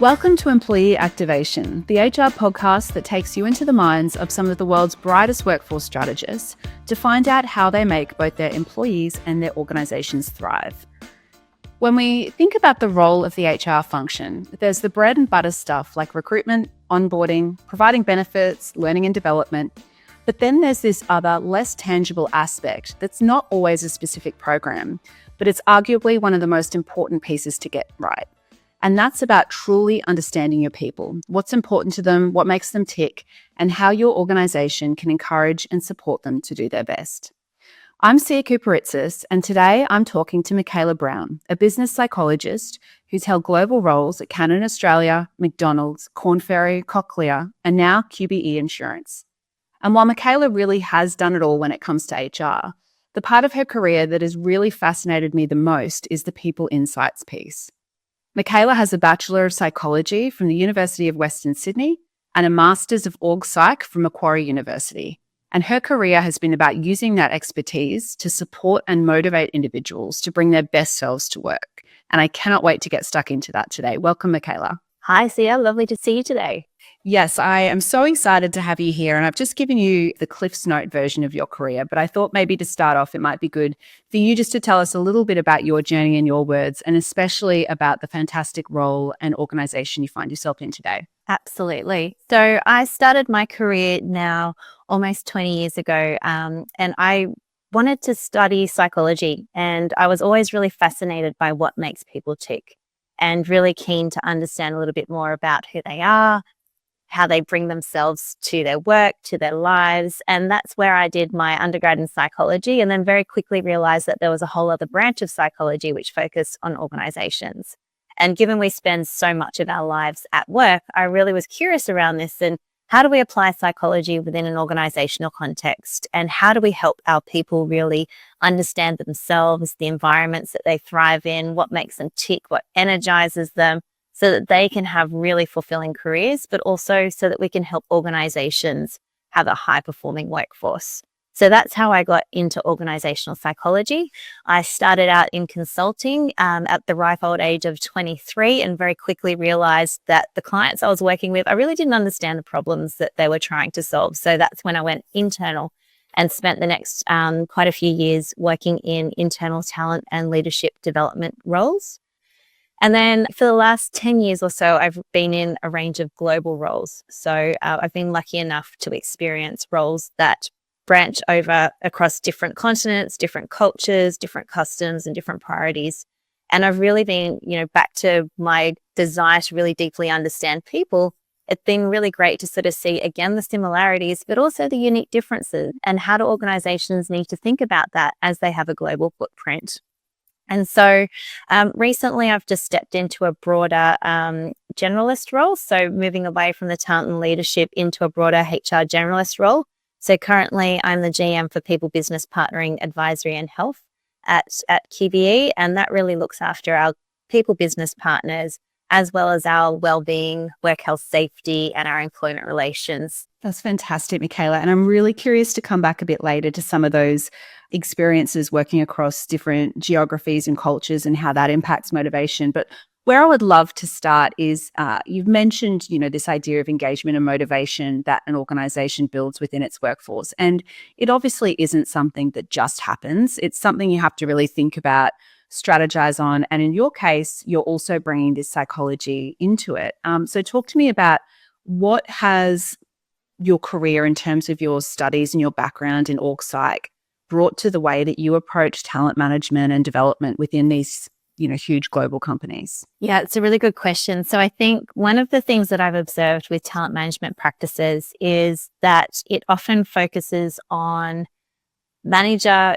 Welcome to Employee Activation, the HR podcast that takes you into the minds of some of the world's brightest workforce strategists to find out how they make both their employees and their organisations thrive. When we think about the role of the HR function, there's the bread and butter stuff like recruitment, onboarding, providing benefits, learning and development. But then there's this other, less tangible aspect that's not always a specific program, but it's arguably one of the most important pieces to get right. And that's about truly understanding your people, what's important to them, what makes them tick, and how your organisation can encourage and support them to do their best. I'm Sia Cooperitsis, and today I'm talking to Michela Browne, a business psychologist who's held global roles at Canon Australia, McDonalds, Korn Ferry, Cochlear, and now QBE Insurance. And while Michela really has done it all when it comes to HR, the part of her career that has really fascinated me the most is the people insights piece. Michela has a Bachelor of Psychology from the University of Western Sydney and a Master's of Org Psych from Macquarie University. And her career has been about using that expertise to support and motivate individuals to bring their best selves to work. And I cannot wait to get stuck into that today. Welcome, Michela. Hi, Sia. Lovely to see you today. Yes, I am so excited to have you here. And I've just given you the Cliff's Note version of your career, but I thought maybe to start off, it might be good for you just to tell us a little bit about your journey in your words, and especially about the fantastic role and organisation you find yourself in today. Absolutely. So I started my career now almost 20 years ago, and I wanted to study psychology, and I was always really fascinated by what makes people tick and really keen to understand a little bit more about who they are, how they bring themselves to their work, to their lives. And that's where I did my undergrad in psychology, and then very quickly realized that there was a whole other branch of psychology which focused on organizations. And given we spend so much of our lives at work, I really was curious around this and how do we apply psychology within an organizational context? And how do we help our people really understand themselves, the environments that they thrive in, what makes them tick, what energizes them, so that they can have really fulfilling careers, but also so that we can help organizations have a high-performing workforce. So that's how I got into organizational psychology. I started out in consulting at the ripe old age of 23 and very quickly realized that the clients I was working with, I really didn't understand the problems that they were trying to solve. So that's when I went internal and spent the next quite a few years working in internal talent and leadership development roles. And then for the last 10 years or so, I've been in a range of global roles. So I've been lucky enough to experience roles that branch over across different continents, different cultures, different customs, and different priorities. And I've really been, back to my desire to really deeply understand people. It's been really great to sort of see, again, the similarities, but also the unique differences, and how do organizations need to think about that as they have a global footprint. And so recently I've just stepped into a broader generalist role. So moving away from the talent and leadership into a broader HR generalist role. So currently I'm the GM for People Business Partnering, Advisory and Health at QBE. And that really looks after our people business partners, as well as our well-being, work health safety, and our employment relations. That's fantastic, Michela. And I'm really curious to come back a bit later to some of those experiences working across different geographies and cultures and how that impacts motivation. But where I would love to start is you've mentioned, this idea of engagement and motivation that an organization builds within its workforce. And it obviously isn't something that just happens. It's something you have to really think about, strategize on. And in your case, you're also bringing this psychology into it. So talk to me about what has your career in terms of your studies and your background in org psych brought to the way that you approach talent management and development within these, huge global companies? Yeah, it's a really good question. So I think one of the things that I've observed with talent management practices is that it often focuses on manager,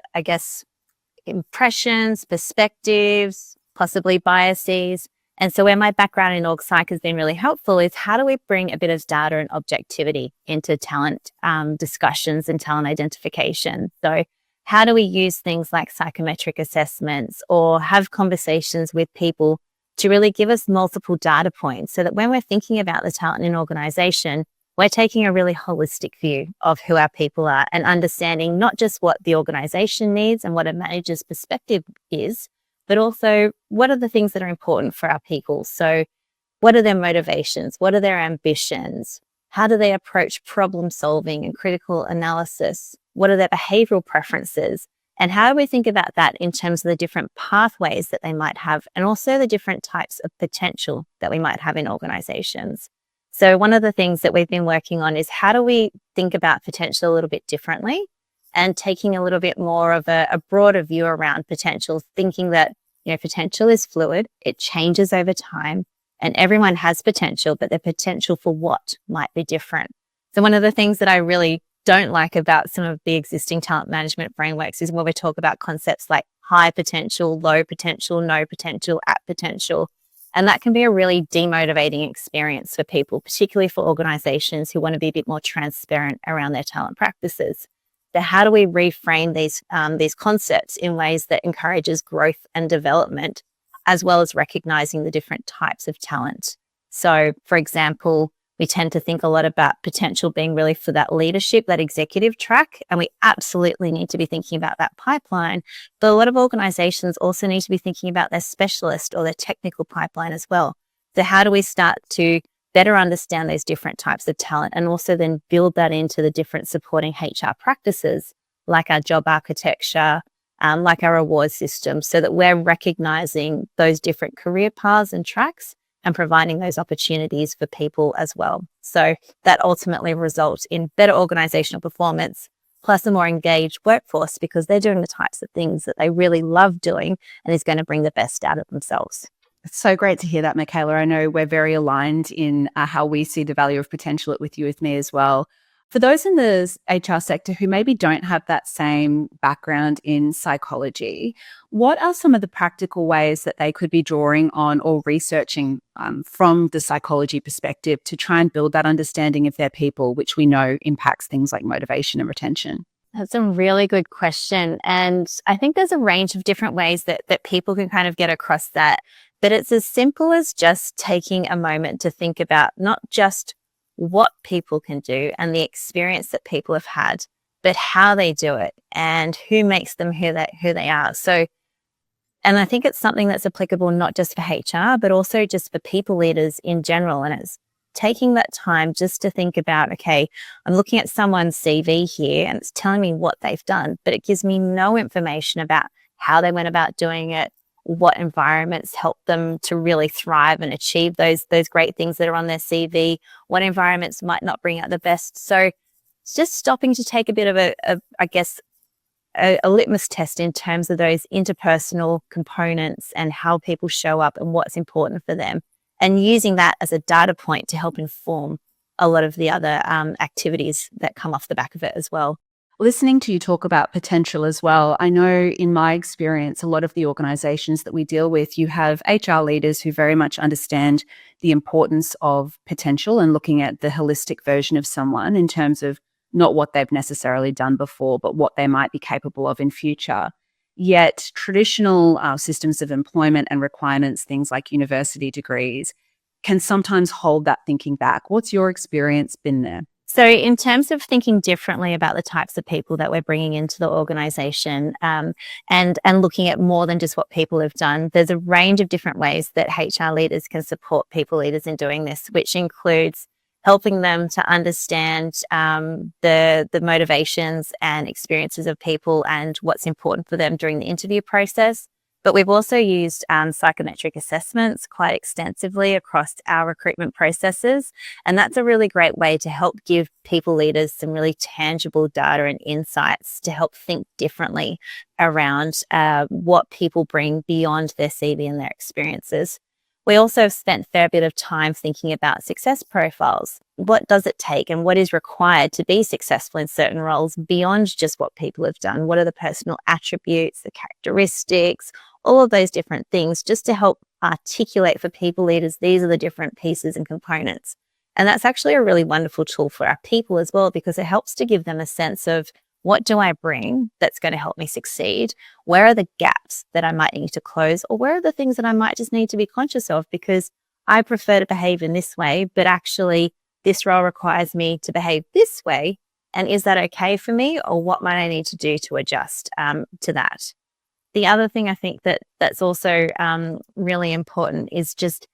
impressions, perspectives, possibly biases. And so where my background in org psych has been really helpful is how do we bring a bit of data and objectivity into talent discussions and talent identification? So how do we use things like psychometric assessments or have conversations with people to really give us multiple data points so that when we're thinking about the talent in an organization, we're taking a really holistic view of who our people are and understanding not just what the organization needs and what a manager's perspective is, but also what are the things that are important for our people. So What are their motivations? What are their ambitions? How do they approach problem solving and critical analysis? What are their behavioural preferences? And how do we think about that in terms of the different pathways that they might have, and also the different types of potential that we might have in organisations? So one of the things that we've been working on is how do we think about potential a little bit differently, and taking a little bit more of a broader view around potential, thinking that, potential is fluid, it changes over time, and everyone has potential, but the potential for what might be different. So one of the things that I really don't like about some of the existing talent management frameworks is when we talk about concepts like high potential, low potential, no potential, at potential. And that can be a really demotivating experience for people, particularly for organizations who want to be a bit more transparent around their talent practices. So how do we reframe these concepts in ways that encourages growth and development, as well as recognizing the different types of talent? So, for example, we tend to think a lot about potential being really for that leadership, that executive track, and we absolutely need to be thinking about that pipeline. But a lot of organizations also need to be thinking about their specialist or their technical pipeline as well. So how do we start to better understand those different types of talent, and also then build that into the different supporting HR practices, like our job architecture, like our reward system, so that we're recognizing those different career paths and tracks and providing those opportunities for people as well. So that ultimately results in better organizational performance, plus a more engaged workforce, because they're doing the types of things that they really love doing and is going to bring the best out of themselves. It's so great to hear that, Michela. I know we're very aligned in how we see the value of potential at WithYouWithMe as well. For those in the HR sector who maybe don't have that same background in psychology, what are some of the practical ways that they could be drawing on or researching from the psychology perspective to try and build that understanding of their people, which we know impacts things like motivation and retention? That's a really good question. And I think there's a range of different ways that people can kind of get across that. But it's as simple as just taking a moment to think about not just what people can do and the experience that people have had, but how they do it and who makes them who they are. So, and I think it's something that's applicable not just for HR, but also just for people leaders in general. And it's taking that time just to think about, okay, I'm looking at someone's CV here and it's telling me what they've done, but it gives me no information about how they went about doing it, what environments help them to really thrive and achieve those great things that are on their CV, what environments might not bring out the best. So it's just stopping to take a bit of a litmus test in terms of those interpersonal components and how people show up and what's important for them, and using that as a data point to help inform a lot of the other activities that come off the back of it as well. Listening to you talk about potential as well, I know in my experience, a lot of the organizations that we deal with, you have HR leaders who very much understand the importance of potential and looking at the holistic version of someone in terms of not what they've necessarily done before, but what they might be capable of in future. Yet traditional systems of employment and requirements, things like university degrees, can sometimes hold that thinking back. What's your experience been there? So in terms of thinking differently about the types of people that we're bringing into the organization, and looking at more than just what people have done, there's a range of different ways that HR leaders can support people leaders in doing this, which includes helping them to understand the motivations and experiences of people and what's important for them during the interview process. But we've also used psychometric assessments quite extensively across our recruitment processes. And that's a really great way to help give people leaders some really tangible data and insights to help think differently around what people bring beyond their CV and their experiences. We also have spent a fair bit of time thinking about success profiles. What does it take and what is required to be successful in certain roles beyond just what people have done? What are the personal attributes, the characteristics, all of those different things, just to help articulate for people leaders, these are the different pieces and components. And that's actually a really wonderful tool for our people as well, because it helps to give them a sense of, what do I bring that's going to help me succeed? Where are the gaps that I might need to close? Or where are the things that I might just need to be conscious of because I prefer to behave in this way, but actually this role requires me to behave this way. And is that okay for me? Or what might I need to do to adjust to that? The other thing I think that's also really important is just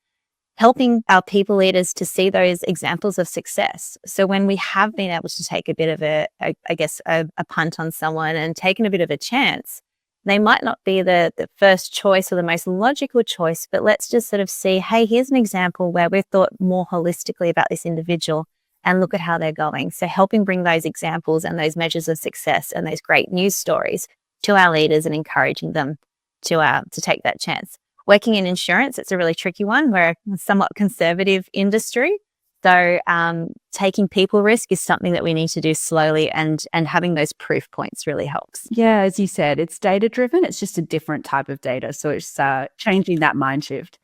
helping our people leaders to see those examples of success. So when we have been able to take a bit of a punt on someone and taken a bit of a chance, they might not be the first choice or the most logical choice, but let's just sort of see, hey, here's an example where we've thought more holistically about this individual and look at how they're going. So helping bring those examples and those measures of success and those great news stories to our leaders and encouraging them to take that chance. Working in insurance, it's a really tricky one. We're a somewhat conservative industry. So taking people risk is something that we need to do slowly, and having those proof points really helps. Yeah, as you said, it's data-driven. It's just a different type of data. So it's changing that mind shift.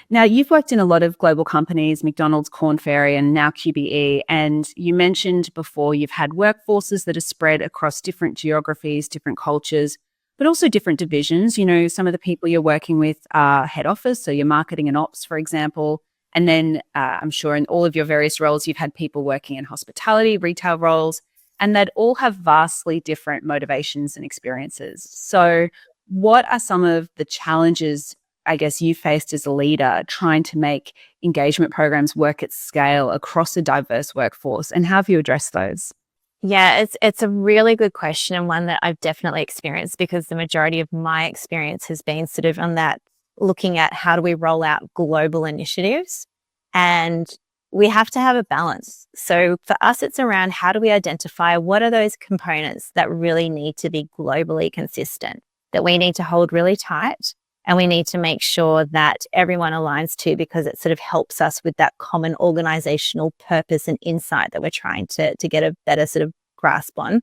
Now, you've worked in a lot of global companies, McDonald's, Korn Ferry, and now QBE. And you mentioned before you've had workforces that are spread across different geographies, different cultures, but also different divisions. You know, some of the people you're working with are head office, so your marketing and ops, for example. And then I'm sure in all of your various roles, you've had people working in hospitality, retail roles, and they'd all have vastly different motivations and experiences. So what are some of the challenges, I guess, you faced as a leader trying to make engagement programs work at scale across a diverse workforce, and how have you addressed those? Yeah, it's a really good question, and one that I've definitely experienced, because the majority of my experience has been sort of on that, looking at how do we roll out global initiatives, and we have to have a balance. So for us, it's around how do we identify what are those components that really need to be globally consistent, that we need to hold really tight, and we need to make sure that everyone aligns to, because it sort of helps us with that common organizational purpose and insight that we're trying to get a better sort of grasp on.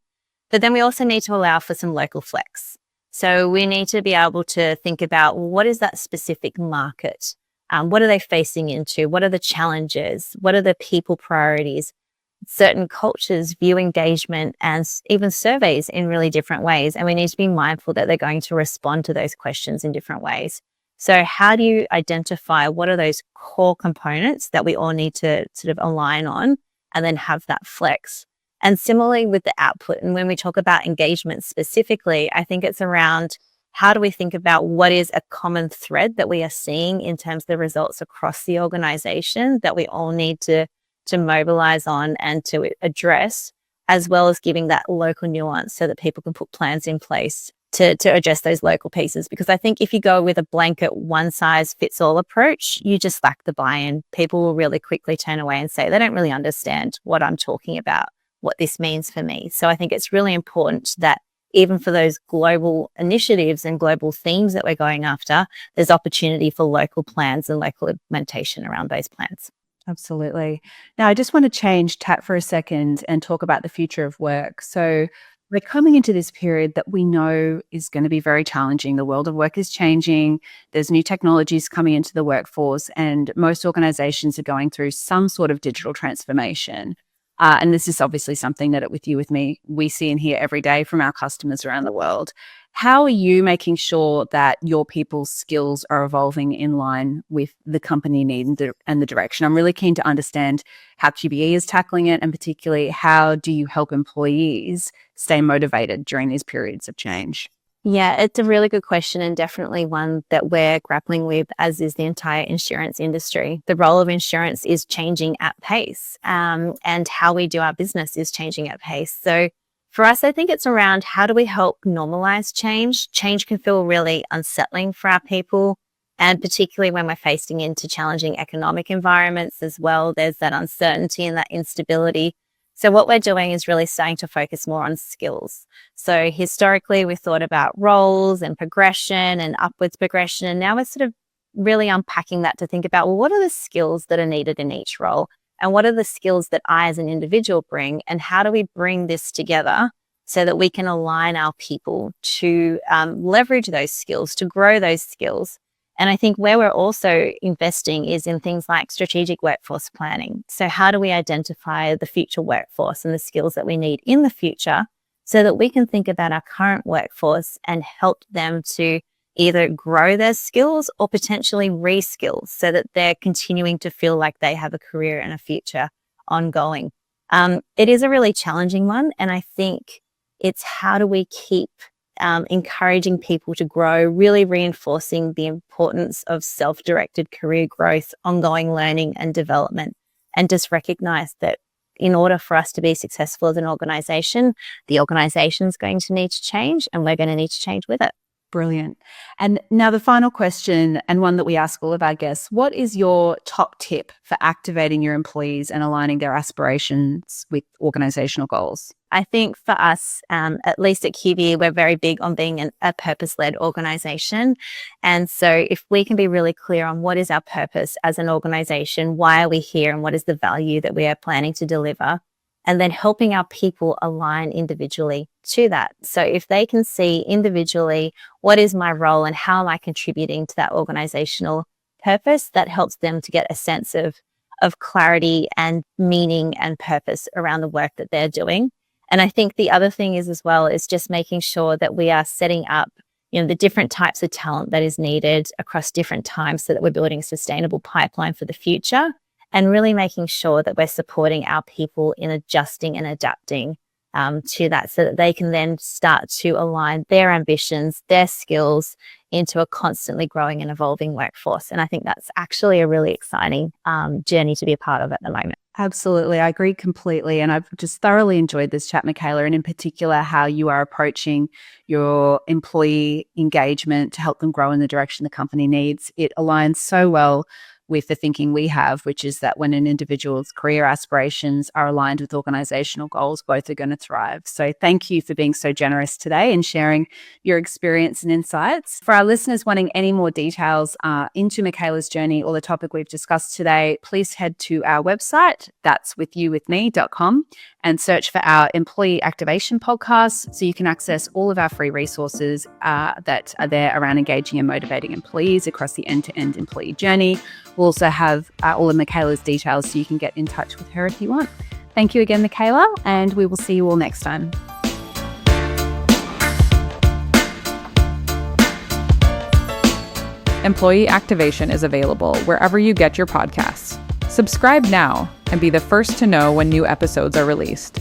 But then we also need to allow for some local flex. So we need to be able to think about, what is that specific market? What are they facing into? What are the challenges? What are the people priorities? Certain cultures view engagement and even surveys in really different ways. And we need to be mindful that they're going to respond to those questions in different ways. So how do you identify what are those core components that we all need to sort of align on, and then have that flex? And similarly with the output, and when we talk about engagement specifically, I think it's around, how do we think about what is a common thread that we are seeing in terms of the results across the organization that we all need to mobilize on and to address, as well as giving that local nuance so that people can put plans in place to address those local pieces. Because I think if you go with a blanket one size fits all approach, you just lack the buy-in. People will really quickly turn away and say, they don't really understand what I'm talking about, what this means for me. So I think it's really important that even for those global initiatives and global themes that we're going after, there's opportunity for local plans and local implementation around those plans. Absolutely. Now, I just want to change tack for a second and talk about the future of work. So we're coming into this period that we know is going to be very challenging. The world of work is changing. There's new technologies coming into the workforce, and most organizations are going through some sort of digital transformation. And this is obviously something that at With You, With Me, we see and hear every day from our customers around the world. How are you making sure that your people's skills are evolving in line with the company need and the direction? I'm really keen to understand how QBE is tackling it, and particularly how do you help employees stay motivated during these periods of change? Yeah, it's a really good question, and definitely one that we're grappling with, as is the entire insurance industry. The role of insurance is changing at pace, and how we do our business is changing at pace. So for us, I think it's around, how do we help normalize change? Change can feel really unsettling for our people, and particularly when we're facing into challenging economic environments as well. There's that uncertainty and that instability. So what we're doing is really starting to focus more on skills. So historically, we thought about roles and progression and upwards progression. And now we're sort of really unpacking that to think about, well, what are the skills that are needed in each role? And what are the skills that I as an individual bring? And how do we bring this together so that we can align our people to leverage those skills, to grow those skills? And I think where we're also investing is in things like strategic workforce planning. So how do we identify the future workforce and the skills that we need in the future, so that we can think about our current workforce and help them to either grow their skills or potentially reskill, so that they're continuing to feel like they have a career and a future ongoing. It is a really challenging one. And I think it's, how do we keep encouraging people to grow, really reinforcing the importance of self-directed career growth, ongoing learning and development, and just recognize that in order for us to be successful as an organization, the organization is going to need to change and we're going to need to change with it. Brilliant. And now the final question, and one that we ask all of our guests, what is your top tip for activating your employees and aligning their aspirations with organizational goals? I think for us, at least at QBE, we're very big on being a purpose-led organization. And so if we can be really clear on what is our purpose as an organization, why are we here, and what is the value that we are planning to deliver, and then helping our people align individually to that. So if they can see individually, what is my role and how am I contributing to that organizational purpose, that helps them to get a sense of clarity and meaning and purpose around the work that they're doing. And I think the other thing is as well is just making sure that we are setting up, the different types of talent that is needed across different times so that we're building a sustainable pipeline for the future, and really making sure that we're supporting our people in adjusting and adapting to that so that they can then start to align their ambitions, their skills into a constantly growing and evolving workforce. And I think that's actually a really exciting journey to be a part of at the moment. Absolutely. I agree completely. And I've just thoroughly enjoyed this chat, Michela, and in particular, how you are approaching your employee engagement to help them grow in the direction the company needs. It aligns so well with the thinking we have, which is that when an individual's career aspirations are aligned with organizational goals, both are going to thrive. So thank you for being so generous today and sharing your experience and insights. For our listeners wanting any more details into Michela's journey or the topic we've discussed today, please head to our website, that's WithYouWithMe.com, and search for our employee activation podcast so you can access all of our free resources that are there around engaging and motivating employees across the end-to-end employee journey. We'll also have all of Michela's details so you can get in touch with her if you want. Thank you again, Michela, and we will see you all next time. Employee Activation is available wherever you get your podcasts. Subscribe now and be the first to know when new episodes are released.